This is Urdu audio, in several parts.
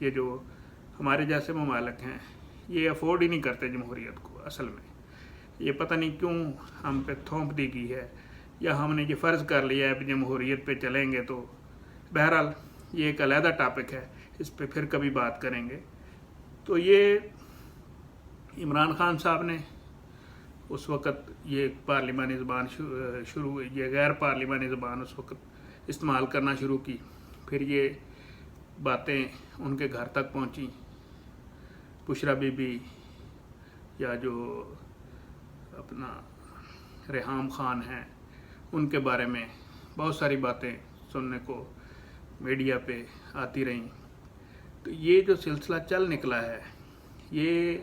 یہ جو ہمارے جیسے ممالک ہیں یہ افورڈ ہی نہیں کرتے جمہوریت کو. اصل میں یہ پتہ نہیں کیوں ہم پہ تھوپ دی گئی ہے، یا ہم نے یہ فرض کر لیا ہے کہ جمہوریت پہ چلیں گے. تو بہرحال یہ ایک علیحدہ ٹاپک ہے، اس پہ پھر کبھی بات کریں گے. تو یہ عمران خان صاحب نے اس وقت یہ پارلیمانی زبان شروع یہ غیر پارلیمانی زبان اس وقت استعمال کرنا شروع کی. پھر یہ باتیں ان کے گھر تک پہنچیں. بشرا بی بی یا جو اپنا ریحام خان ہیں ان کے بارے میں بہت ساری باتیں سننے کو میڈیا پہ آتی رہیں. تو یہ جو سلسلہ چل نکلا ہے یہ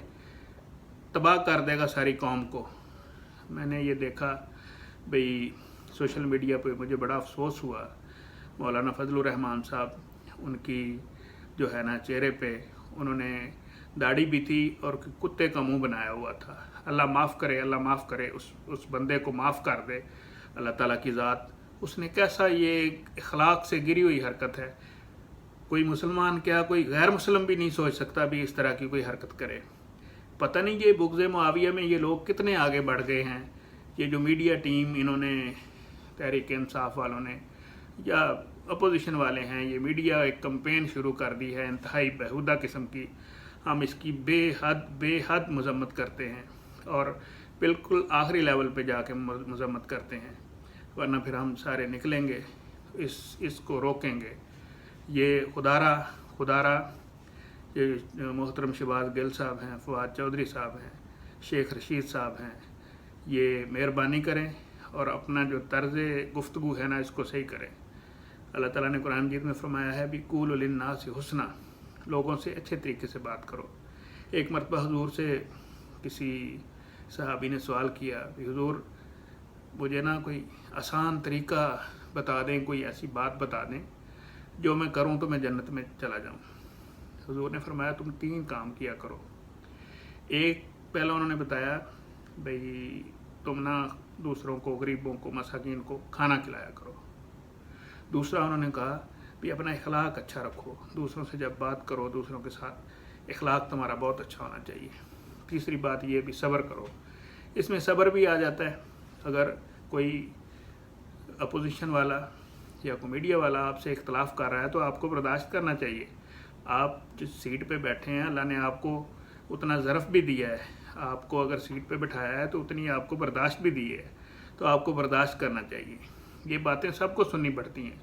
تباہ کر دے گا ساری قوم کو. میں نے یہ دیکھا بھئی سوشل میڈیا پہ، مجھے بڑا افسوس ہوا. مولانا فضل الرحمان صاحب، ان کی جو ہے نا چہرے پہ انہوں نے داڑھی بھی تھی اور کتے کا منہ بنایا ہوا تھا. اللہ معاف کرے، اللہ معاف کرے، اس بندے کو معاف کر دے اللہ تعالیٰ کی ذات. اس نے کیسا یہ اخلاق سے گری ہوئی حرکت ہے. کوئی مسلمان کیا کوئی غیر مسلم بھی نہیں سوچ سکتا بھی اس طرح کی کوئی حرکت کرے. پتہ نہیں یہ بغض معاویہ میں یہ لوگ کتنے آگے بڑھ گئے ہیں. یہ جو میڈیا ٹیم انہوں نے، تحریک انصاف والوں نے یا اپوزیشن والے ہیں، یہ میڈیا ایک کمپین شروع کر دی ہے انتہائی بیہودہ قسم کی. ہم اس کی بے حد مذمت کرتے ہیں اور بالکل آخری لیول پہ جا کے مذمت کرتے ہیں، ورنہ پھر ہم سارے نکلیں گے، اس کو روکیں گے. یہ خدارہ یہ محترم شہباز گل صاحب ہیں، فواد چودھری صاحب ہیں، شیخ رشید صاحب ہیں، یہ مہربانی کریں اور اپنا جو طرز گفتگو ہے نا اس کو صحیح کریں. اللہ تعالیٰ نے قرآن مجید میں فرمایا ہے بھی قولوا للناس حسنا، لوگوں سے اچھے طریقے سے بات کرو. ایک مرتبہ حضور سے کسی صحابی نے سوال کیا کہ حضور مجھے نا کوئی آسان طریقہ بتا دیں، کوئی ایسی بات بتا دیں جو میں کروں تو میں جنت میں چلا جاؤں. حضور نے فرمایا تم 3 کام کیا کرو. ایک پہلا انہوں نے بتایا بھئی تم نہ دوسروں کو، غریبوں کو، مساکین کو کھانا کھلایا کرو. دوسرا انہوں نے کہا بھی اپنا اخلاق اچھا رکھو، دوسروں سے جب بات کرو دوسروں کے ساتھ اخلاق تمہارا بہت اچھا ہونا چاہیے. تیسری بات یہ بھی صبر کرو. اس میں صبر بھی آ جاتا ہے. اگر کوئی اپوزیشن والا یا کوئی میڈیا والا آپ سے اختلاف کر رہا ہے تو آپ کو برداشت کرنا چاہیے. آپ جس سیٹ پہ بیٹھے ہیں اللہ نے آپ کو اتنا ظرف بھی دیا ہے، آپ کو اگر سیٹ پہ بٹھایا ہے تو اتنی آپ کو برداشت بھی دی ہے، تو آپ کو برداشت کرنا چاہیے. یہ باتیں سب کو سننی پڑتی ہیں.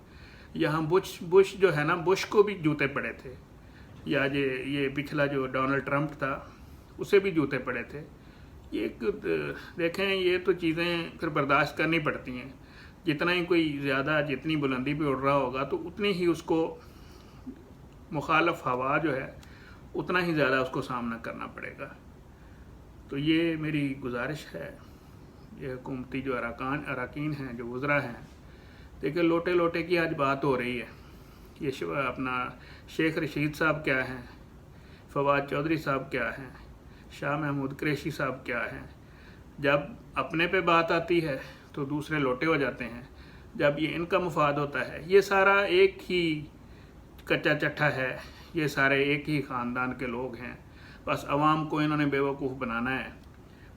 یہاں بش جو ہے نا، بش کو بھی جوتے پڑے تھے، یا یہ پچھلا جو ڈونلڈ ٹرمپ تھا اسے بھی جوتے پڑے تھے. یہ دیکھیں یہ تو چیزیں پھر برداشت کرنی پڑتی ہیں. جتنا ہی کوئی زیادہ جتنی بلندی پہ اڑ رہا ہوگا تو اتنی ہی اس کو مخالف ہوا جو ہے اتنا ہی زیادہ اس کو سامنا کرنا پڑے گا. تو یہ میری گزارش ہے. یہ حکومتی جو اراکین ہیں، جو وزراء ہیں، دیکھیں لوٹے کی آج بات ہو رہی ہے. یہ اپنا شیخ رشید صاحب کیا ہیں، فواد چودھری صاحب کیا ہیں، شاہ محمود قریشی صاحب کیا ہیں. جب اپنے پہ بات آتی ہے تو دوسرے لوٹے ہو جاتے ہیں. جب یہ ان کا مفاد ہوتا ہے، یہ سارا ایک ہی کچا چٹھا ہے، یہ سارے ایک ہی خاندان کے لوگ ہیں. بس عوام کو انہوں نے بیوقوف بنانا ہے.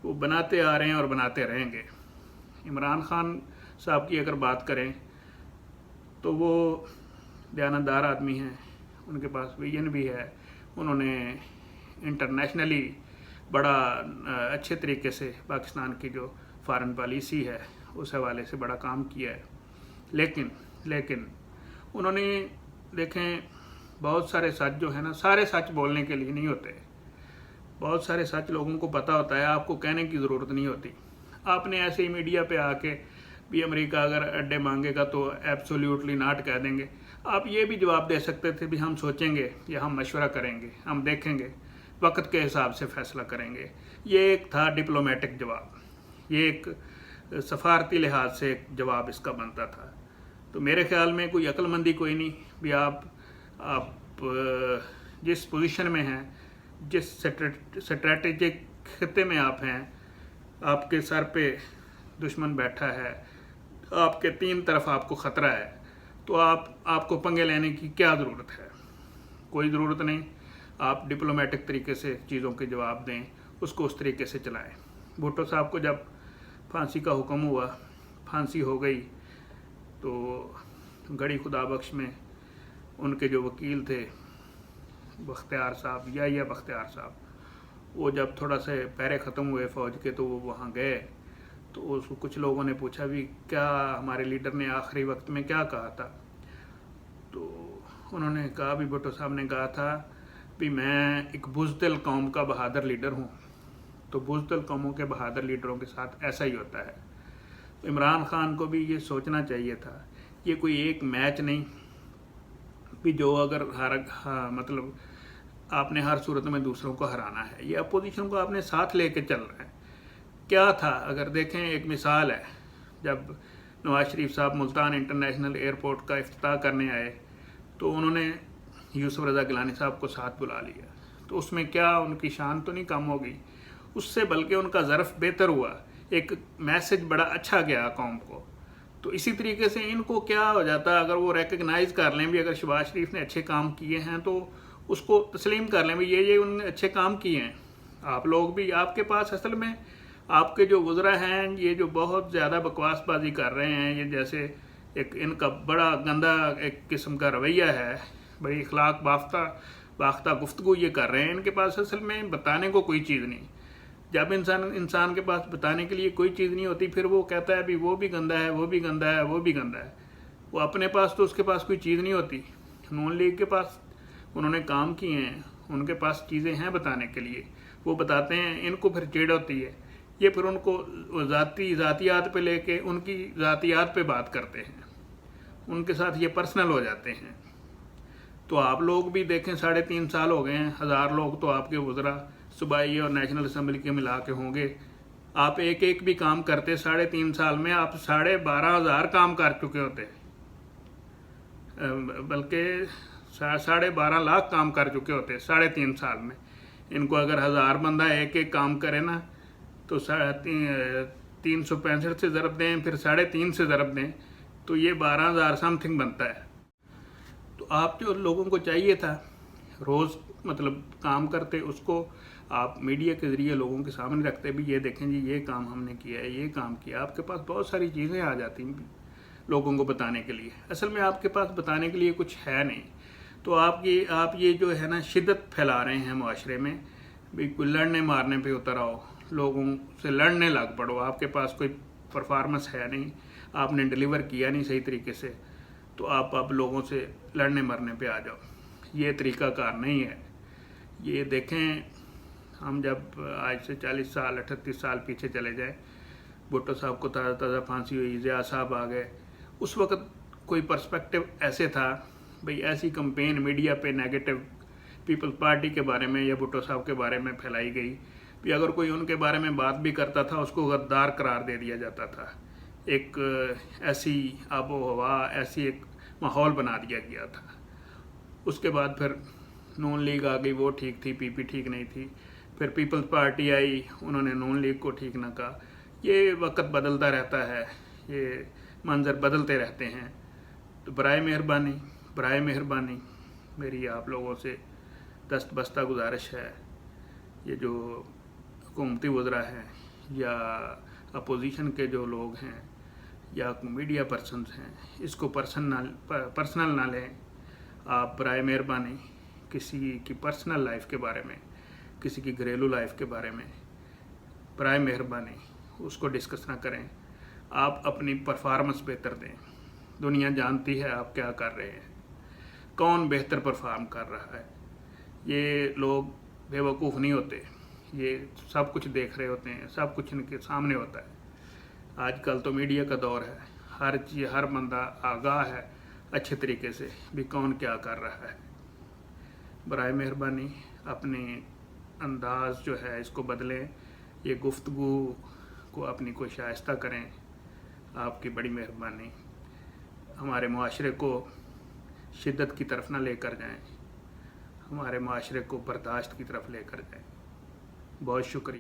وہ بناتے آ رہے ہیں اور بناتے رہیں گے. عمران خان صاحب کی اگر بات کریں تو وہ دیانتدار آدمی ہیں، ان کے پاس ویژن بھی ہے. انہوں نے انٹرنیشنلی بڑا اچھے طریقے سے پاکستان کی جو فارن پالیسی ہے اس حوالے سے بڑا کام کیا ہے. لیکن انہوں نے دیکھیں بہت سارے سچ جو ہے نا، سارے سچ بولنے کے لیے نہیں ہوتے. بہت سارے سچ لوگوں کو پتہ ہوتا ہے، آپ کو کہنے کی ضرورت نہیں ہوتی. آپ نے ایسے ہی میڈیا پہ آ کے بھی امریکہ اگر اڈے مانگے گا تو ایبسولیوٹلی ناٹ کہہ دیں گے. آپ یہ بھی جواب دے سکتے تھے بھی ہم سوچیں گے یا ہم مشورہ کریں گے، ہم دیکھیں گے، وقت کے حساب سے فیصلہ کریں گے. یہ ایک تھا ڈپلومیٹک جواب، یہ ایک سفارتی لحاظ سے ایک جواب اس کا بنتا تھا. تو میرے خیال میں کوئی عقل مندی کوئی نہیں بھی آپ جس پوزیشن میں ہیں، جس اسٹریٹجک خطے میں آپ ہیں، آپ کے سر پہ دشمن بیٹھا ہے، آپ کے 3 طرف آپ کو خطرہ ہے، تو آپ کو پنگے لینے کی کیا ضرورت ہے؟ کوئی ضرورت نہیں آپ ڈپلومیٹک طریقے سے چیزوں کے جواب دیں، اس کو اس طریقے سے چلائیں۔ بھٹو صاحب کو جب پھانسی کا حکم ہوا، پھانسی ہو گئی، تو گڑھی خدا بخش میں ان کے جو وکیل تھے بختیار صاحب یا بختیار صاحب، وہ جب تھوڑا سے پہرے ختم ہوئے فوج کے تو وہ وہاں گئے، تو اس کو کچھ لوگوں نے پوچھا بھی کیا ہمارے لیڈر نے آخری وقت میں کیا کہا تھا، تو انہوں نے کہا بھی بھٹو صاحب نے کہا تھا بھی میں ایک بزدل قوم کا بہادر لیڈر ہوں، تو بزدل قوموں کے بہادر لیڈروں کے ساتھ ایسا ہی ہوتا ہے۔ عمران خان کو بھی یہ سوچنا چاہیے تھا، یہ کوئی ایک میچ نہیں بھی جو اگر مطلب آپ نے ہر صورت میں دوسروں کو ہرانا ہے، یہ اپوزیشن کو آپ نے ساتھ لے کے چل رہا ہے۔ کیا تھا اگر دیکھیں، ایک مثال ہے، جب نواز شریف صاحب ملتان انٹرنیشنل ایئرپورٹ کا افتتاح کرنے آئے تو انہوں نے یوسف رضا گیلانی صاحب کو ساتھ بلا لیا، تو اس میں کیا ان کی شان تو نہیں کم ہوگی، اس سے بلکہ ان کا ظرف بہتر ہوا، ایک میسج بڑا اچھا گیا قوم کو۔ تو اسی طریقے سے ان کو کیا ہو جاتا اگر وہ ریکگنائز کر لیں بھی اگر شہباز شریف نے اچھے کام کیے ہیں تو اس کو تسلیم کر لیں بھی یہ انہوں نے اچھے کام کیے ہیں۔ آپ لوگ بھی، آپ کے پاس اصل میں آپ کے جو وزراء ہیں یہ جو بہت زیادہ بکواس بازی کر رہے ہیں، یہ جیسے ایک ان کا بڑا گندا ایک قسم کا رویہ ہے، بڑی اخلاق باختہ گفتگو یہ کر رہے ہیں، ان کے پاس اصل میں بتانے کو کوئی چیز نہیں۔ جب انسان کے پاس بتانے کے لیے کوئی چیز نہیں ہوتی، پھر وہ کہتا ہے بھی وہ بھی گندا ہے، وہ بھی گندا ہے، وہ بھی گندا ہے۔ وہ اپنے پاس تو اس کے پاس کوئی چیز نہیں ہوتی۔ نون لیگ کے پاس انہوں نے کام کیے ہیں، ان کے پاس چیزیں ہیں بتانے کے لیے، وہ بتاتے ہیں، ان کو پھر چڑ ہوتی ہے، یہ پھر ان کو ذاتیات پہ لے کے ان کی ذاتیات پہ بات کرتے ہیں، ان کے ساتھ یہ پرسنل ہو جاتے ہیں۔ تو آپ لوگ بھی دیکھیں 3.5 سال ہو گئے ہیں، 1000 لوگ تو آپ کے وزراء صوبائی اور نیشنل اسمبلی کے ملا کے ہوں گے، آپ ایک بھی کام کرتے 3.5 سال میں آپ 12,500 کام کر چکے ہوتے، بلکہ 12.5 لاکھ کام کر چکے ہوتے 3.5 سال میں۔ ان کو اگر 1000 بندہ ایک کام کرے نا تو 365 سے ضرب دیں، پھر 3.5 سے ضرب دیں تو یہ 12,000 سم تھنگ بنتا ہے۔ تو آپ جو لوگوں کو چاہیے تھا روز مطلب کام کرتے، اس کو آپ میڈیا کے ذریعے لوگوں کے سامنے رکھتے بھی یہ دیکھیں جی یہ کام ہم نے کیا ہے، یہ کام کیا۔ آپ کے پاس بہت ساری چیزیں آ جاتی ہیں لوگوں کو بتانے کے لیے، اصل میں آپ کے پاس بتانے کے لیے کچھ ہے نہیں۔ تو آپ یہ جو ہے نا شدت پھیلا رہے ہیں معاشرے میں، بالکل لڑنے مارنے پہ اتر آؤ، لوگوں سے لڑنے لگ پڑو، آپ کے پاس کوئی پرفارمنس ہے نہیں، آپ نے ڈیلیور کیا نہیں صحیح طریقے سے، تو آپ اب لوگوں سے لڑنے مرنے پہ آ جاؤ، یہ طریقہ کار نہیں ہے۔ یہ دیکھیں، ہم جب آج سے 40 سال 38 سال پیچھے چلے جائیں، بھٹو صاحب کو تازہ پھانسی ہوئی، ضیاء صاحب آ گئے، اس وقت کوئی پرسپیکٹو ایسے تھا بھئی ایسی کمپین میڈیا پہ نیگیٹو پیپل پارٹی کے بارے میں یا بھٹو صاحب کے بارے میں پھیلائی گئی بھی اگر کوئی ان کے بارے میں بات بھی کرتا تھا اس کو غدار قرار دے دیا جاتا تھا، ایک ایسی آب و ہوا، ایسی ایک ماحول بنا دیا گیا تھا۔ اس کے بعد پھر نون لیگ آ گئی، وہ ٹھیک تھی، پی پی ٹھیک نہیں تھی، پھر پیپلز پارٹی آئی، انہوں نے نون لیگ کو ٹھیک نہ کہا۔ یہ وقت بدلتا رہتا ہے، یہ منظر بدلتے رہتے ہیں۔ تو برائے مہربانی میری آپ لوگوں سے دست بستہ گزارش ہے، یہ جو حکومتی وزراء ہیں یا اپوزیشن کے جو لوگ ہیں یا میڈیا پرسنز ہیں، اس کو پرسنل نہ لیں۔ آپ برائے مہربانی کسی کی پرسنل لائف کے بارے میں، کسی کی گھریلو لائف کے بارے میں برائے مہربانی اس کو ڈسکس نہ کریں۔ آپ اپنی پرفارمنس بہتر دیں، دنیا جانتی ہے آپ کیا کر رہے ہیں، کون بہتر پرفارم کر رہا ہے۔ یہ لوگ بے وقوف نہیں ہوتے، یہ سب کچھ دیکھ رہے ہوتے ہیں، سب کچھ ان کے سامنے ہوتا ہے۔ آج کل تو میڈیا کا دور ہے، ہر بندہ آگاہ ہے اچھے طریقے سے بھی کون کیا کر رہا ہے۔ برائے مہربانی اپنے انداز جو ہے اس کو بدلیں، یہ گفتگو کو اپنی کو شائستہ کریں۔ آپ کی بڑی مہربانی، ہمارے معاشرے کو شدت کی طرف نہ لے کر جائیں، ہمارے معاشرے کو برداشت کی طرف لے کر جائیں۔ بہت شکریہ۔